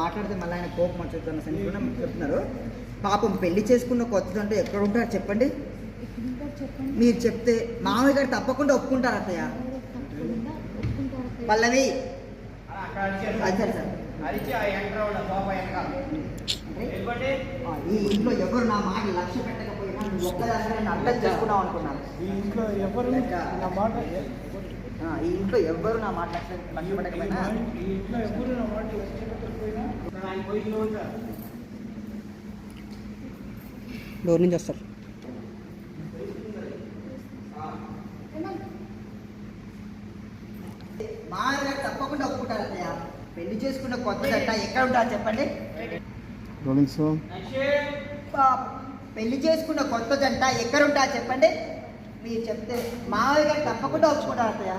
మాట్లాడితే మళ్ళీ ఆయన కోపం వచ్చేస్తున్న సెన్స్ కూడా చెప్తున్నారు. పాపం పెళ్లి చేసుకున్న కొత్తదంటే ఎక్కడ ఉంటారు చెప్పండి? మీరు చెప్తే మామయ్య గారు తప్పకుండా ఒప్పుకుంటారు అత్తయ్య. పల్లవి ఈ ఇంట్లో ఎవరు నా మాట లక్ష్య పెట్టకపోయినా నువ్వు ఒక్కదాన్ని అర్థం చేసుకున్నావు అనుకున్నాను. ఈ ఇంట్లో ఎవరు నా మాట లక్ష్య పెట్టకపోయినా డోర్ నుంచి వస్తారు. మా తప్పకుండా ఒప్పుకుంటారు అత్తయ్య. పెళ్లి చేసుకున్న కొత్త జంట ఎక్కడ ఉంటారు చెప్పండి? పెళ్లి చేసుకున్న కొత్త జంట ఎక్కడ ఉంటారు చెప్పండి? మీరు చెప్తే మావయ్య గారు తప్పకుండా ఒప్పుకుంటారు అత్తయ్య.